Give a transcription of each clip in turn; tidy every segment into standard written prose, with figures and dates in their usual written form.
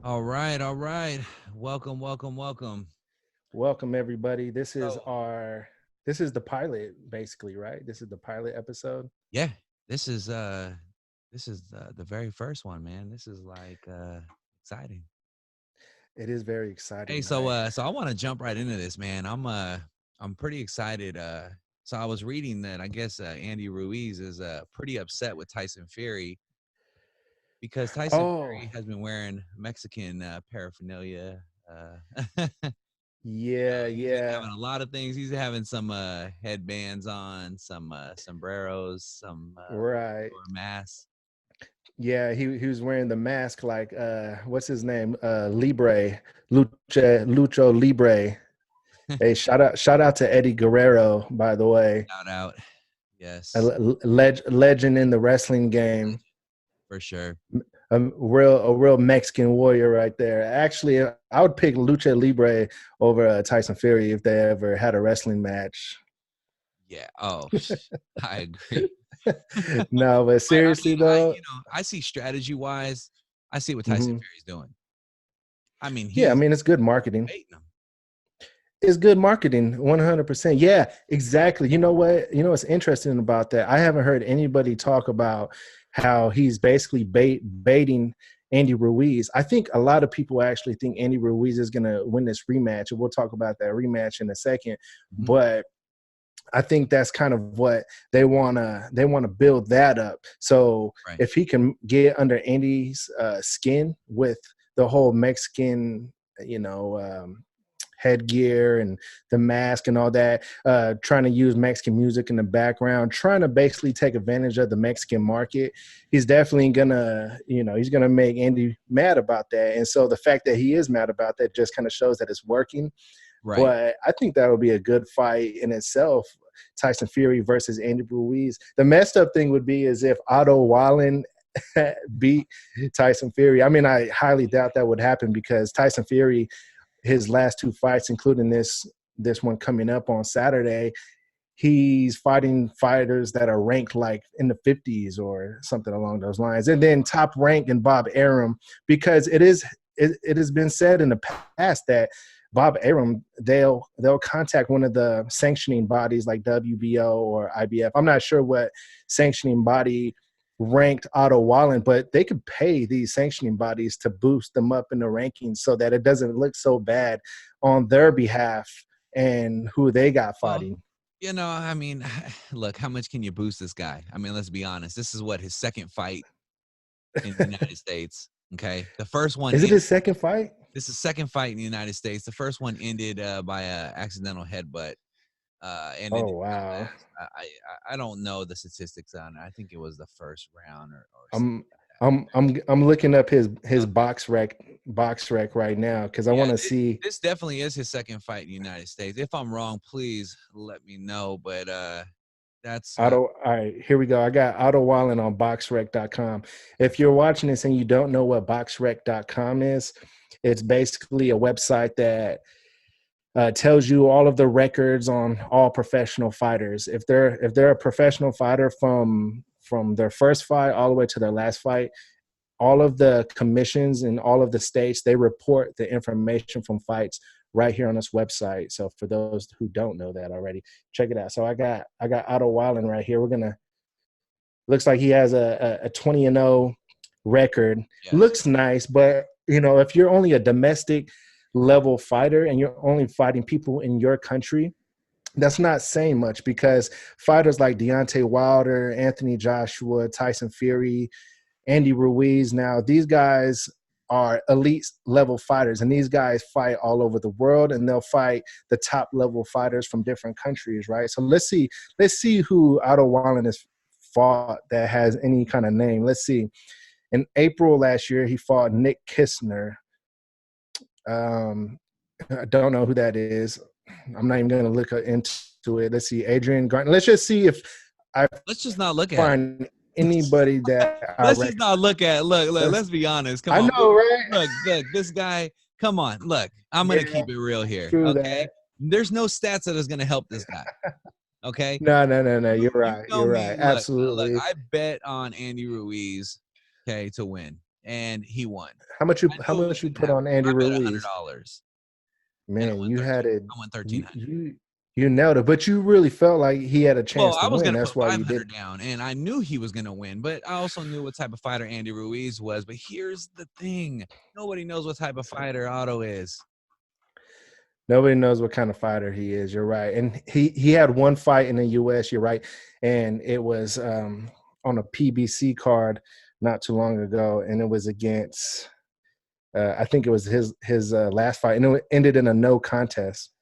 All right, all right. Welcome, welcome, welcome. Welcome everybody. This is So, the pilot basically, right? This is the pilot episode. yeah, this is the very first one, man. This is like exciting. It is very Hey, exciting. so I want to jump right into this, man. I'm pretty excited. So I was reading that I guess Andy Ruiz is pretty upset with Tyson Fury because Tyson Oh, Fury has been wearing Mexican paraphernalia. Uh yeah, He's been yeah. having a lot of things. He's having some headbands on, some sombreros, some Right. or masks. Yeah, he was wearing the mask like what's his name? Libre, Lucho Libre. Hey, shout out to Eddie Guerrero, by the way. Shout out, yes, Legend in the wrestling game. for sure. A real Mexican warrior right there. Actually, I would pick Lucha Libre over Tyson Fury if they ever had a wrestling match. Yeah. Oh, I agree. No, but But I seriously mean, though, I see strategy wise, I see what Tyson mhm. Fury's doing. I mean, Yeah, I he's mean it's good marketing. baiting him. It's good marketing, 100%. Yeah, exactly. You know what? You know what's interesting about that? I haven't heard anybody talk about how he's basically baiting Andy Ruiz. I think a lot of people actually think Andy Ruiz is going to win this rematch, and we'll talk about that rematch in a second. Mhm. But I think that's kind of what they wanna build that up. So Right. if he can get under Andy's skin with the whole Mexican, you know, headgear and the mask and all that, trying to use Mexican music in the background, trying to basically take advantage of the Mexican market. He's definitely gonna, he's gonna make Andy mad about that. And so the fact that he is mad about that just kind of shows that it's working. Right. But I think that would be a good fight in itself. Tyson Fury versus Andy Ruiz. The messed up thing would be is if Otto Wallen beat Tyson Fury. I mean, I highly doubt that would happen because Tyson Fury, his last two fights, including this one coming up on Saturday, he's fighting fighters that are ranked like in the 50s or something along those lines. And then top rank in Bob Arum, because it has been said in the past that Bob Arum, they'll contact one of the sanctioning bodies like WBO or IBF. I'm not sure what sanctioning body ranked Otto Wallen, but they could pay these sanctioning bodies to boost them up in the rankings so that it doesn't look so bad on their behalf and who they got Well, fighting. I mean, look, how much can you boost this guy? I mean, let's be honest. This is what his second fight in the United States. Okay, the first one Is it ended. his second fight? This is second fight in the United States. The first one ended by a accidental headbutt, and it Oh didn't really wow. last. I don't know the statistics on it. I think it was the first round or something I'm like I'm looking up his that. box rec right now because I Yeah, want to see. this definitely is his second fight in the United States. If I'm wrong, please let me know. But that's All right, here we go. I got Otto Wallen on boxrec.com. If you're watching this and you don't know what boxrec.com is, it's basically a website that tells you all of the records on all professional fighters. If they're a professional fighter from their first fight all the way to their last fight, all of the commissions in all of the states, they report the information from fights right here on this website. So for those who don't know that already, check it out. So I got Otto Wallen right here. We're gonna looks like he has a 20-0 record. yes. Looks nice, but if you're only a domestic level fighter and you're only fighting people in your country, that's not saying much because fighters like Deontay Wilder, Anthony Joshua, Tyson Fury, Andy Ruiz. Now, these guys are elite level fighters, and these guys fight all over the world, and they'll fight the top level fighters from different countries, right? So let's see who Otto Wallen has fought that has any kind of name. Let's see. In April last year, he fought Nick Kistner. I don't know who that is. I'm not even going to look into it. Let's see, Adrian Garden. Let's just see if I Let's just not look at it. find anybody that I Let's just recognize. not look at it. Look, let's be honest. Come I on. know, right? Look, this guy, come on. Look, I'm gonna Yeah, keep it real here. true Okay. that. There's no stats that is gonna help this guy. Okay. No, no, no, no. You're You right. tell You're me, right. look, Absolutely. I bet on Andy Ruiz, okay, to win. and he won. I How knew it was much you going to put happen. on Andy I bet Ruiz? $100, and Man, you had it. I won You 1,300. you you nailed it, but you really felt like he had a Well, chance I to was win. gonna That's put why you 500 did. down, and I knew he was gonna win, but I also knew what type of fighter Andy Ruiz was. But here's the thing: nobody knows what type of fighter Otto is. Nobody knows what kind of fighter he is. You're right, and he had one fight in the U.S. You're right, and it was on a PBC card not too long ago, and it was against. I think it was his last fight, and it ended in a no contest.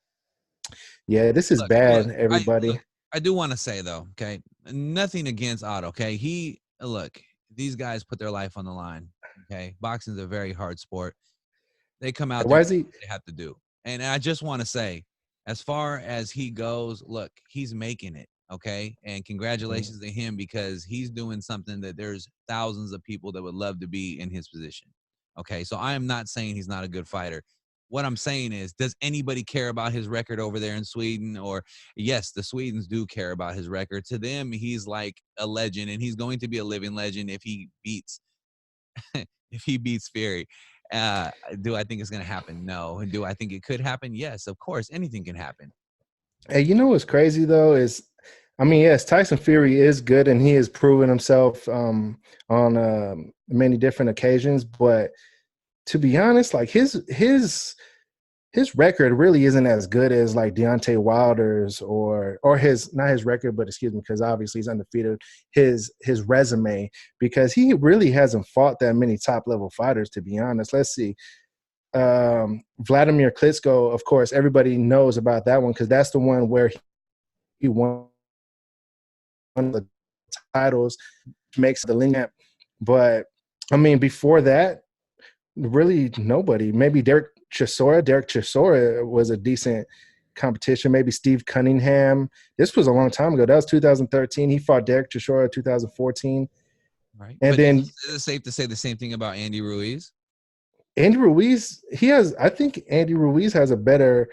Yeah, this is bad, everybody. I do want to say though, okay, nothing against Otto. Okay, look, these guys put their life on the line. Okay, boxing is a very hard sport. They come out there Why and is do he? what they have to do. And I just want to say, as far as he goes, look, he's making it. Okay. And congratulations to him because he's doing something that there's thousands of people that would love to be in his position. Okay. So I am not saying he's not a good fighter. What I'm saying is, does anybody care about his record over there in Sweden? Or yes, the Swedes do care about his record. To them, he's like a legend, and he's going to be a living legend if he beats if he beats Fury. Do I think it's going to happen? No. And do I think it could happen? Yes, of course. Anything can happen. Hey, you know what's crazy though is, I mean, yes, Tyson Fury is good, and he has proven himself on many different occasions. But to be honest, like his record really isn't as good as like Deontay Wilder's or his, not his record, but excuse me, because obviously he's undefeated. His resume, because he really hasn't fought that many top level fighters. To be honest, let's see. Vladimir Klitschko, of course, everybody knows about that one because that's the one where he won the titles, makes the link. But I mean, before that, really nobody. Maybe Derek Chisora. Derek Chisora was a decent competition. Maybe Steve Cunningham. This was a long time ago. That was 2013. He fought Derek Chisora 2014. Right. And But then is it safe to say the same thing about Andy Ruiz? Andy Ruiz, I think Andy Ruiz has a better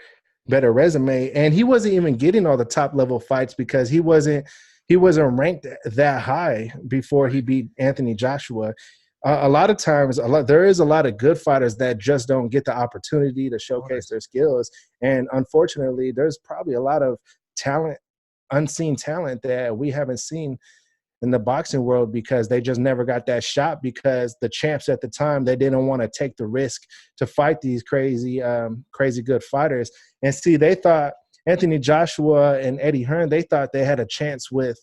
resume, and he wasn't even getting all the top level fights because he wasn't ranked that high before he beat Anthony Joshua. A lot of times, there is a lot of good fighters that just don't get the opportunity to showcase their skills, and unfortunately, there's probably a lot of talent, unseen talent that we haven't seen in the boxing world because they just never got that shot because the champs at the time, they didn't want to take the risk to fight these crazy good fighters. And see, they thought Anthony Joshua and Eddie Hearn, they thought they had a chance with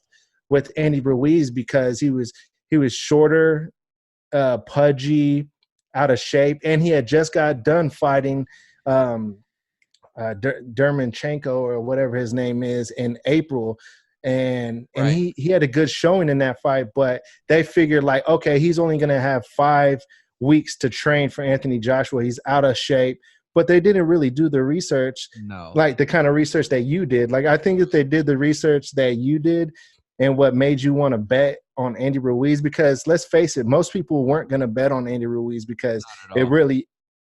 Andy Ruiz because he was shorter, pudgy, out of shape, and he had just got done fighting Dermanchenko or whatever his name is in April, and Right. he had a good showing in that fight, but they figured like, okay, he's only going to have 5 weeks to train for Anthony Joshua. He's out of shape, but they didn't really do the research, No. like the kind of research that you did. Like I think if they did the research that you did, and what made you want to bet on Andy Ruiz, because let's face it, most people weren't going to bet on Andy Ruiz because Not at it all. really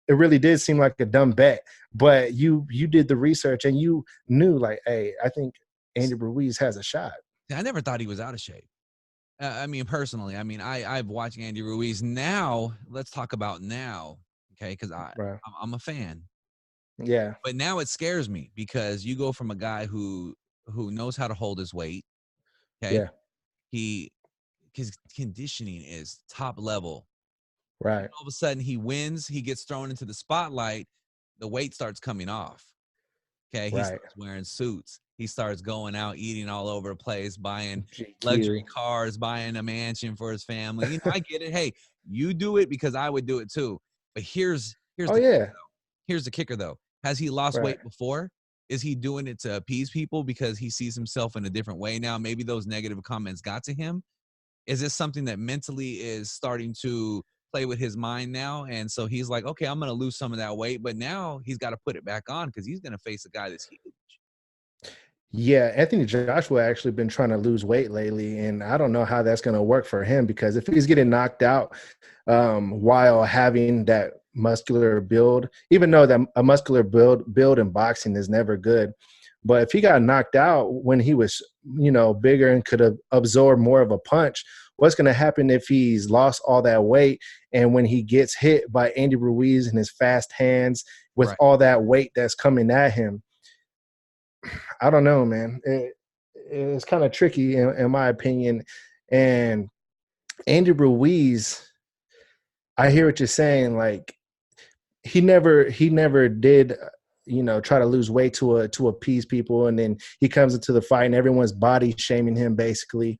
it really did seem like a dumb bet, but you did the research and you knew like, hey, I think Andy Ruiz has a shot. I never thought he was out of shape. I mean, personally, I mean, I've watched Andy Ruiz. Now, let's talk about now, okay? Because Right. I'm a fan, Yeah. but now it scares me because you go from a guy who knows how to hold his weight. Okay, Yeah. he his conditioning is top level. And Right. all of a sudden, he wins. He gets thrown into the spotlight. The weight starts coming off. Okay, he Right. starts wearing suits. He starts going out eating all over the place, buying luxury GQ. cars, buying a mansion for his family. You know, I get it. Hey, you do it because I would do it too. But here's Oh the kicker yeah. though. Here's the kicker though. Has he lost Right. weight before? Is he doing it to appease people because he sees himself in a different way now? Maybe those negative comments got to him. Is this something that mentally is starting to play with his mind now? And so he's like, okay, I'm going to lose some of that weight, but now he's got to put it back on because he's going to face a guy that's huge. Yeah, Anthony Joshua actually been trying to lose weight lately, and I don't know how that's going to work for him because if he's getting knocked out while having that muscular build, even though that a muscular build in boxing is never good, but if he got knocked out when he was, bigger and could have absorbed more of a punch, what's going to happen if he's lost all that weight and when he gets hit by Andy Ruiz and his fast hands with Right. all that weight that's coming at him. I don't know, man. It's kind of tricky in my opinion. And Andy Ruiz, I hear what you're saying. Like he never did, try to lose weight to appease people, and then he comes into the fight and everyone's body shaming him basically.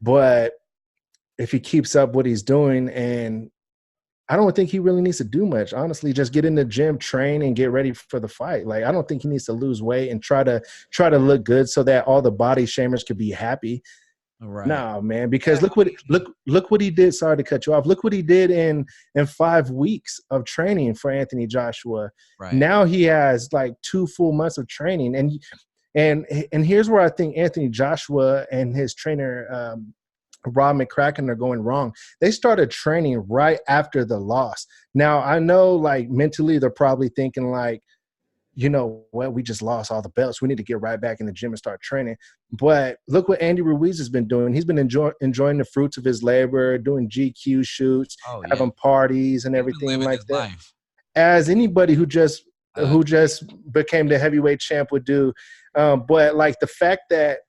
But if he keeps up what he's doing, and I don't think he really needs to do much, honestly. Just get in the gym, train, and get ready for the fight. Like I don't think he needs to lose weight and try to look good so that all the body shamers could be happy. Right. No, man, Yeah, because I mean, look what he did. Sorry to cut you off. Look what he did in 5 weeks of training for Anthony Joshua. right. Now he has like 2 full months of training, and here's where I think Anthony Joshua and his trainer Rob McCracken are going wrong. They started training right after the loss. Now I know, like mentally, they're probably thinking like, well, we just lost all the belts. We need to get right back in the gym and start training. But look what Andy Ruiz has been doing. He's been enjoying the fruits of his labor, doing GQ shoots, Oh yeah. having parties and He's been everything living like his that. life. As anybody who just Uh, became the heavyweight champ would do. But like the fact that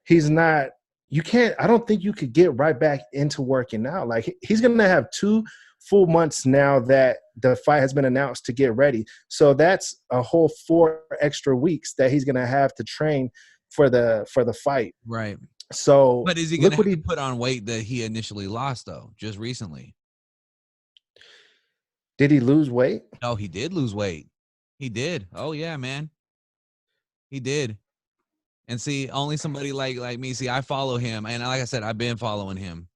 he's not, you can't, I don't think you could get right back into working out. Like he's going to have 2 full months now that the fight has been announced to get ready. So that's a whole 4 extra weeks that he's going to have to train for the fight. right. So But is he gonna look what have to he put on weight that he initially lost though, just recently? did. He lose weight? No, he did lose weight. He did. Oh yeah, man. He did. And see, only somebody like me. See, I follow him, and like I said, I've been following him.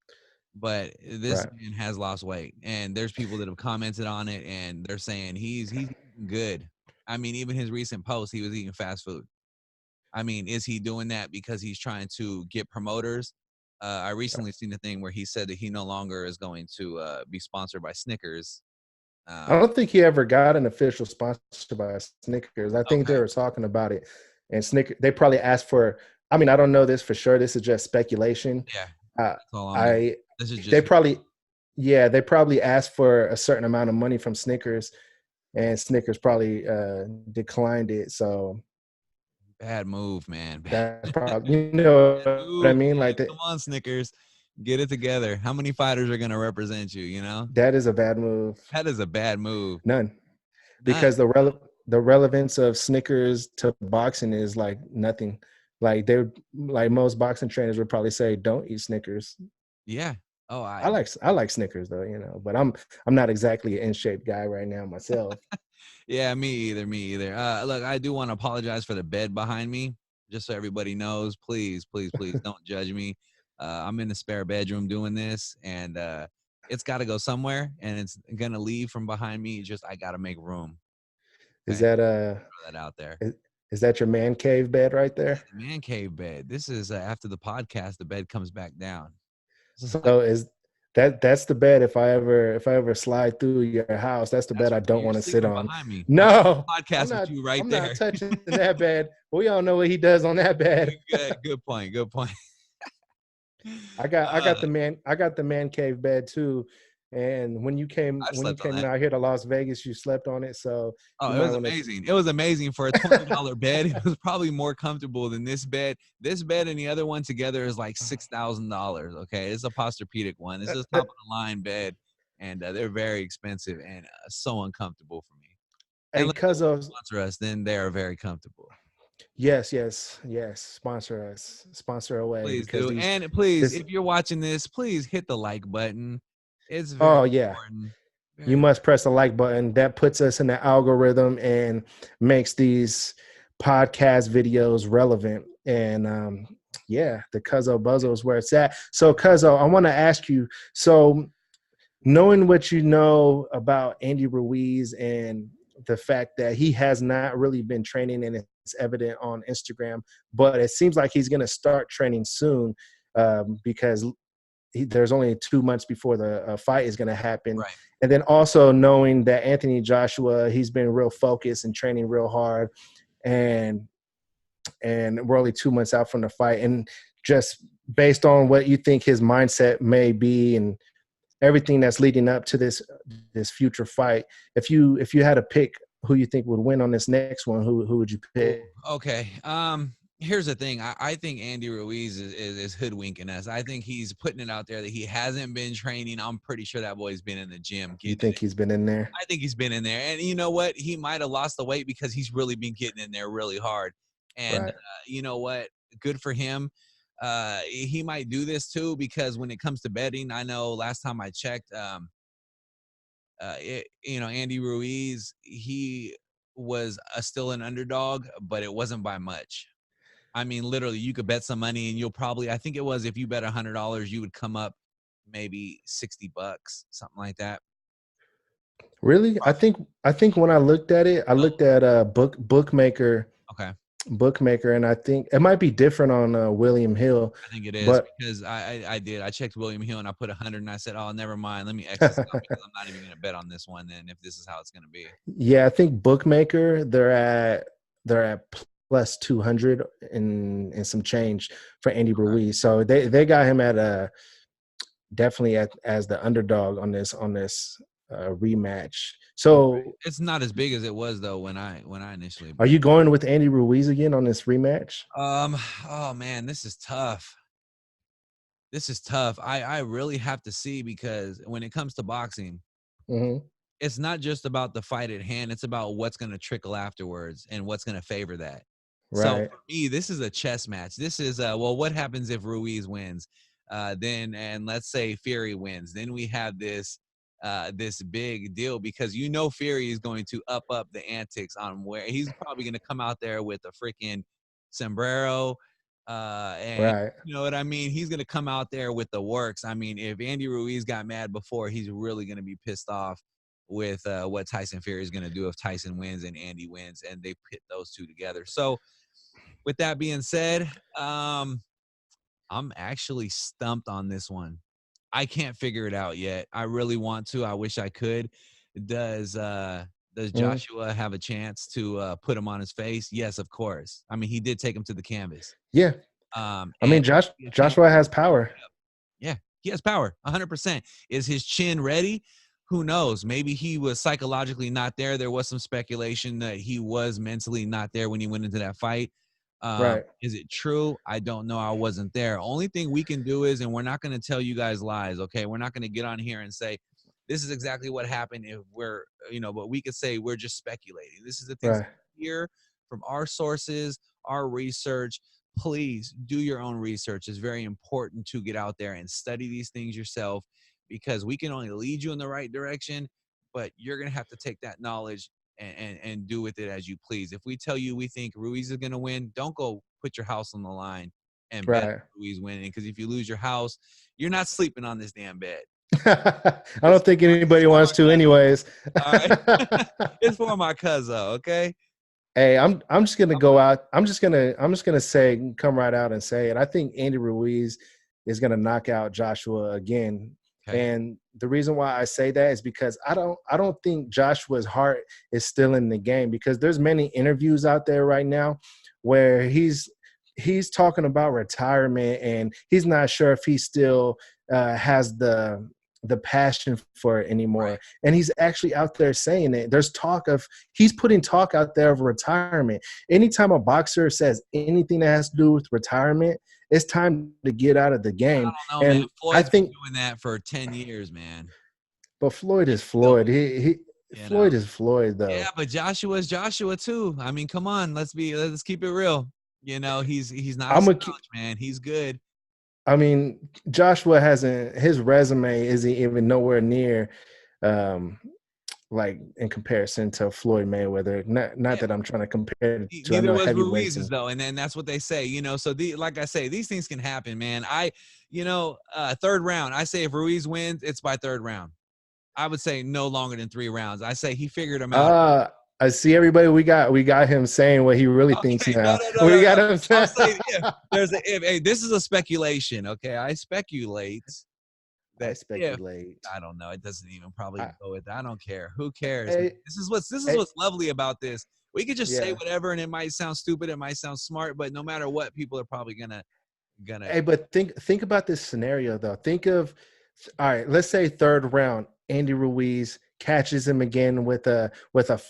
But this Right. man has lost weight, and there's people that have commented on it, and they're saying he's eating good. I mean, even his recent post, he was eating fast food. I mean, is he doing that because he's trying to get promoters? I recently seen a thing where he said that he no longer is going to be sponsored by Snickers. I Um, don't think he ever got an official sponsorship by Snickers. I think they okay, were talking about it, and Snickers, they probably asked for. I mean, I don't know this for sure. This is just speculation. yeah, Uh, that's all I'm doing. I This is they just probably, yeah, they probably asked for a certain amount of money from Snickers, and Snickers probably declined it. So bad move, man. that's probably, you know Bad what I move, mean. man. Like that, Come on, Snickers, get it together. How many fighters are gonna represent you? You know that is a bad move. that is a bad move. None, None. because the relevance of Snickers to boxing is like nothing. Like like most boxing trainers would probably say, don't eat Snickers. Yeah. Oh, I like Snickers though, but I'm not exactly an in shape guy right now myself. yeah, me either. Me either. Look, I do want to apologize for the bed behind me, just so everybody knows. Please, please, please don't judge me. I'm in the spare bedroom doing this, and it's got to go somewhere, and it's gonna leave from behind me. Just I gotta make room. Is Okay, that throw that out there. is, is that your man cave bed right there? The man cave bed. This is after the podcast. The bed comes back down. This is like So is that's the bed if I ever slide through your house, that's the that's bed I right. don't You're want to sit sleeping on. behind me. I'm doing No, a I'm podcast with not you right I'm not there. touching that bed. We all know what he does on that bed. Good point. Good point. I got the man cave bed too. And when you came I when you slept on came that. out here to Las Vegas, you slept on it. So Oh, you it might was want to. amazing. It was amazing for a $20 bed. It was probably more comfortable than this bed. This bed and the other one together is like $6,000. Okay, it's a Posturepedic one. It's a top of the line bed, and they're very expensive and so uncomfortable for me. Hey, Unless they cuz want of to sponsor us, then they are very comfortable. yes. Sponsor us. Sponsor away Please because do, these and please, this if you're watching this, please hit the like button. It's very oh yeah. important. You Very. must press the like button. That puts us in the algorithm and makes these podcast videos relevant. And yeah, the Cuzzo Buzzo is where it's at. So Cuzzo, I want to ask you, so knowing what you know about Andy Ruiz and the fact that he has not really been training and it's evident on Instagram, but it seems like he's going to start training soon because there's only 2 months before the fight is going to happen. Right. And then also knowing that Anthony Joshua, he's been real focused and training real hard, and we're only 2 months out from the fight. And just based on what you think his mindset may be and everything that's leading up to this future fight. If you had to pick who you think would win on this next one, who would you Ooh, pick? okay. Here's the thing. I think Andy Ruiz is hoodwinking us. I think he's putting it out there that he hasn't been training. I'm pretty sure that boy's been in the gym You getting think it. he's been in there? I think he's been in there. And you know what? He might have lost the weight because he's really been getting in there really hard. And Right. you know what? Good for him. He might do this too because when it comes to betting, I know last time I checked, Andy Ruiz, he was still an underdog, but it wasn't by much. I mean, literally, you could bet some money, and you'll probably, I think it was, if you bet $100, you would come up maybe $60, something like that. Really? I think when I looked at it, I looked at Okay, bookmaker, and I think it might be different on William Hill, I think it is but because I checked William Hill and I put 100 and I said, oh, never mind, let me X this out because I'm not even going to bet on this one. Then if this is how it's going to be, yeah, I think bookmaker they're at plus 200 and some change for Andy Ruiz. So they got him at a definitely as the underdog on this rematch. So it's not as big as it was though when I initially are bet. you going with Andy Ruiz again on this rematch? Oh man, this is tough. This is tough. I really have to see because when it comes to boxing, Hmm. it's not just about the fight at hand. It's about what's going to trickle afterwards and what's going to favor that. So Right, for me, this is a chess match. This is well, what happens if Ruiz wins? Then and let's say Fury wins. Then we have this big deal because Fury is going to up the antics on where he's probably going to come out there with a freaking sombrero, and right. you know what I mean. He's going to come out there with the works. I mean, if Andy Ruiz got mad before, he's really going to be pissed off with what Tyson Fury is going to do if Tyson wins and Andy wins, and they pit those two together. So, with that being said, I'm actually stumped on this one. I can't figure it out yet. I really want to. I wish I could. Does uh does Mhm. Joshua have a chance to put him on his face? Yes, of course. I mean, he did take him to the canvas. Yeah, I And mean he a chance. Joshua has power. Yeah, he has power, 100%. Is his chin ready? Who knows? Maybe he was psychologically not there. There was some speculation that he was mentally not there when he went into that fight. Right, Is it true? I don't know. I wasn't there. Only thing we can do is, and we're not going to tell you guys lies, okay? We're not going to get on here and say, this is exactly what happened if but we could say we're just speculating. This is the things right. that we hear from our sources, our research. Please do your own research. It's very important to get out there and study these things yourself because we can only lead you in the right direction, but you're going to have to take that knowledge and do with it as you please. If we tell you we think Ruiz is going to win, don't go put your house on the line and bet Right. Ruiz winning because if you lose your house, you're not sleeping on this damn bed. I It's don't think it's anybody for wants my to cousin. anyways. All right. It's for my cousin, okay? Hey, I'm just gonna go out. I'm just gonna say, come right out and say it. I think Andy Ruiz is gonna knock out Joshua again. Okay. And the reason why I say that is because I don't think Joshua's heart is still in the game, because there's many interviews out there right now where he's talking about retirement, and he's not sure if he still has the passion for it anymore. Right. And he's actually out there saying it. There's talk of he's putting talk out there of retirement. Anytime a boxer says anything that has to do with retirement, it's time to get out of the game. I don't know, man. And I Floyd's been think, doing that for 10 years, man. but Floyd And is he's still Floyd. He you know. Floyd is Floyd Yeah, though. but Joshua's Joshua too. I mean, come on, let's keep it real. He's not a I'm a slouch, man. He's good. I mean, Joshua hasn't, his resume isn't even nowhere near um like in comparison to Floyd Mayweather. Not Yeah, that I'm trying to compare it to. I neither know was heavyweights Ruiz's and though, and then that's what they say. So like I say, these things can happen, man. Third round. I say if Ruiz wins, it's by third round. I would say no longer than 3 rounds. I say he figured him out. uh I see everybody. We got him saying what he really thinks Okay, no, now. no, no, no, We got no. him I'm saying saying if there's a if. Hey, this is a speculation. Okay, I speculate I that if speculate. I don't know, it doesn't even probably I, go with that. I don't care. Who cares, man? I, This is what's lovely about this. We could just say yeah. whatever, and it might sound stupid, it might sound smart, but no matter what, people are probably gonna gonna. Hey, but think about this scenario though. Think of, all right, let's say third round, Andy Ruiz catches him again with a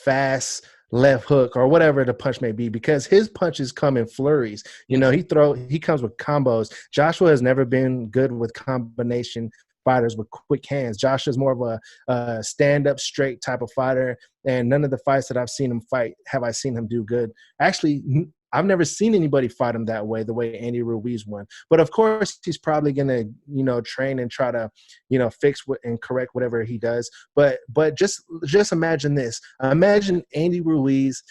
fast left hook or whatever the punch may be, because his punches come in flurries. You know, Yes. he comes with combos. Joshua has never been good with combination fighters with quick hands. Joshua's more of a stand-up straight type of fighter, and none of the fights that I've seen him fight have I seen him do good. Actually, I've never seen anybody fight him that way, the way Andy Ruiz won. But of course, he's probably gonna, train and try to, fix and correct whatever he does. But just imagine this. Imagine Andy Ruiz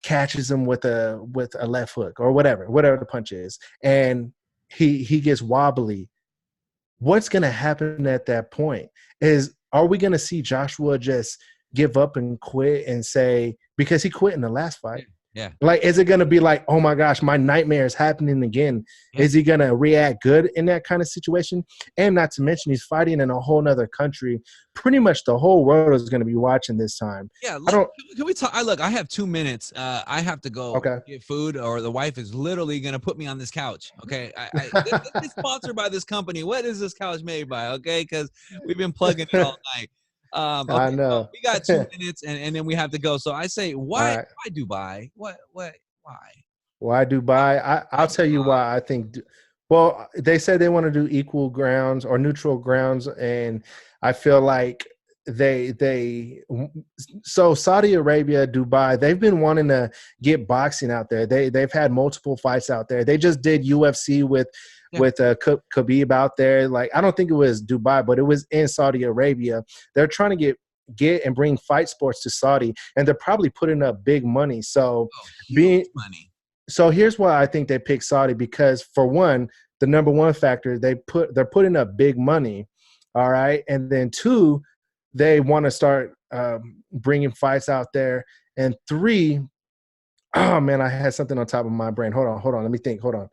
catches him with a left hook or whatever the punch is, and he gets wobbly. What's gonna happen at that point? Are we gonna see Joshua just give up and quit and say, because he quit in the last fight? Yeah. Like, is it going to be like, oh my gosh, my nightmare is happening again? Yeah. Is he going to react good in that kind of situation? And not to mention, he's fighting in a whole nother country. Pretty much the whole world is going to be watching this time. Yeah, I don't. can we talk? I have 2 minutes. I have to go Okay. get food, or the wife is literally gonna put me on this couch. Okay, this is sponsored by this company. What is this couch made by? Okay, because we've been plugging it all night. I Okay, so know. we got 2 minutes, and then we have to go. So I say, All why right. Dubai? What why? Why Dubai? I'll tell you Dubai? why I think. Well, they said they want to do equal grounds or neutral grounds, and I feel like they so Saudi Arabia, Dubai, they've been wanting to get boxing out there. They've had multiple fights out there. They just did UFC with Yeah. Khabib out there. Like, I don't think it was Dubai, but it was in Saudi Arabia. They're trying to get and bring fight sports to Saudi, and they're probably putting up big money. So Oh, being huge money. so here's why I think they picked Saudi, because for one, the number one factor, they're putting up big money, all right, and then two, they want to start bringing fights out there, and three, oh man, I had something on top of my brain. Hold on, let me think. Hold on.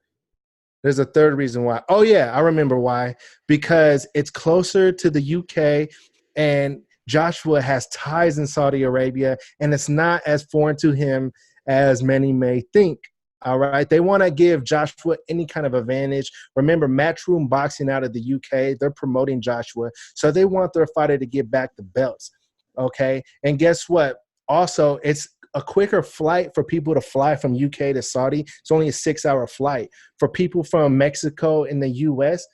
There's a third reason why. Oh yeah, I remember why. Because it's closer to the UK, and Joshua has ties in Saudi Arabia, and it's not as foreign to him as many may think. All right. They want to give Joshua any kind of advantage. Remember, Matchroom Boxing out of the UK, they're promoting Joshua. So they want their fighter to get back the belts. Okay. And guess what? Also, it's a quicker flight for people to fly from UK to Saudi. It's only a 6-hour flight. For people from Mexico in the US,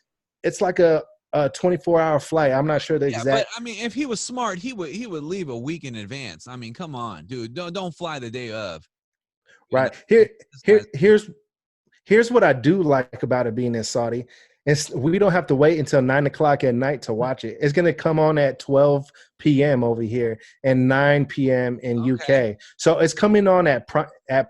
it's like a 24-hour flight. I'm not sure the Yeah, but exact. I mean, if he was smart, he would leave a week in advance. I mean, come on, dude. Don't fly the day of. You know, Right. Here, this here, guy's here's what I do like about it being in Saudi. We don't have to wait until 9 o'clock at night to watch it. It's going to come on at 12 p.m. over here and 9 p.m. in okay. UK. So it's coming on at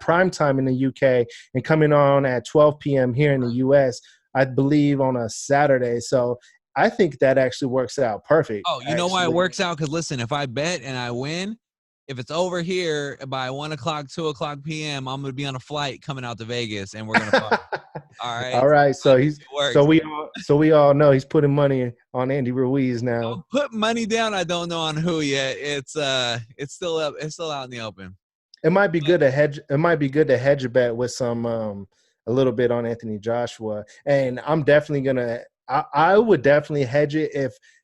prime time in the UK and coming on at 12 p.m. here in the US, I believe, on a Saturday. So I think that actually works out perfect, Oh, you know why it actually. works out? Because listen, if I bet and I win, if it's over here by 1 o'clock, 2 o'clock p.m., I'm gonna be on a flight coming out to Vegas, and we're gonna fight. All right, All right. So it works. we all know he's putting money on Andy Ruiz now. Don't put money down. I don't know on who yet. It's still up. It's still out in the open. It might be But good to hedge. It might be good to hedge a bet with some a little bit on Anthony Joshua, and I'm definitely gonna. I would definitely hedge it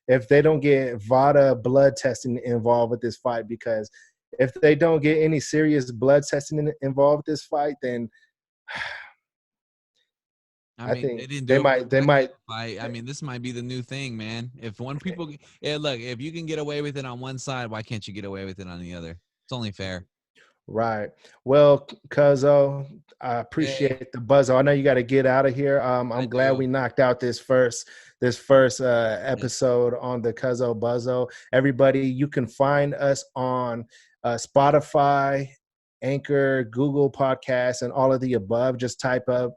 if they don't get VADA blood testing involved with this fight, because if they don't get any serious blood testing involved with this fight, then I I mean, think they didn't they do it with the might they Pacquiao might. fight. I mean, this might be the new thing, man. If one people, yeah, look, if you can get away with it on one side, why can't you get away with it on the other? It's only fair. Right. Well, Cuzzo, I Hey, appreciate the buzzo. I know you got to get out of here. I I'm glad do. we knocked out this first Yes. episode on the Cuzzo Buzzo. Everybody, you can find us on Spotify, Anchor, Google Podcasts, and all of the above. Just type up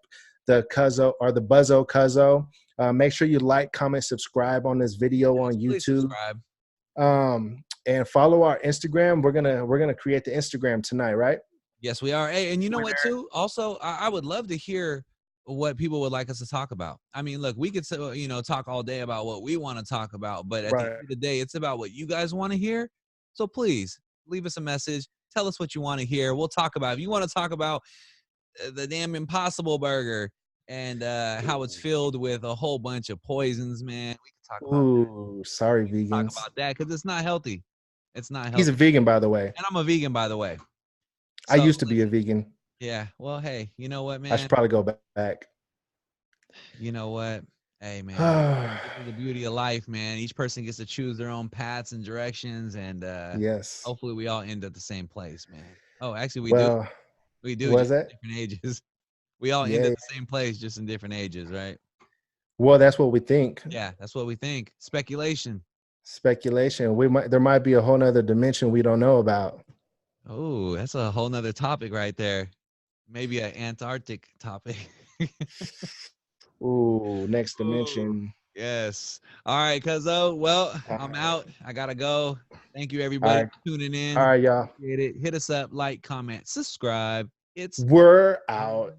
the Cuzzo or the Buzzo Cuzzo. Make sure you like, comment, subscribe on this video Yes, on please YouTube. subscribe. And follow our Instagram. We're gonna create the Instagram tonight, right? Yes, we are. Hey, and you know what, too? Also, I would love to hear what people would like us to talk about. I mean, look, we could, talk all day about what we want to talk about, but at the end Right. of the day, it's about what you guys want to hear. So please leave us a message. Tell us what you want to hear. We'll talk about it. If you want to talk about the damn Impossible Burger, and how it's filled with a whole bunch of poisons, man. We can talk about Ooh, sorry, talk vegans. about that because it's not healthy. It's not He's a healthy. vegan, by the way. And I'm a vegan, by the way. I So used to be a vegan. yeah, well, hey, you know what, I man? should probably go back. You know what? Hey, man, this is the beauty of life, man. Each person gets to choose their own paths and directions, and Yes. hopefully we all end at the same place, man. Oh, actually, we do. Well, We do, was just that? in different ages. We all end Yeah. at the same place, just in different ages, right? Well, that's what we think. Yeah, that's what we think. Speculation. Speculation. There might be a whole nother dimension we don't know about. Oh, that's a whole nother topic right there. Maybe an Antarctic topic. Ooh, next Ooh, dimension. yes. All right, Cuzzo. Well, All I'm right. out. I gotta go. Thank you, All everybody, right. for tuning All in. right, y'all. Appreciate it. Hit us up, like, comment, subscribe. It's We're out.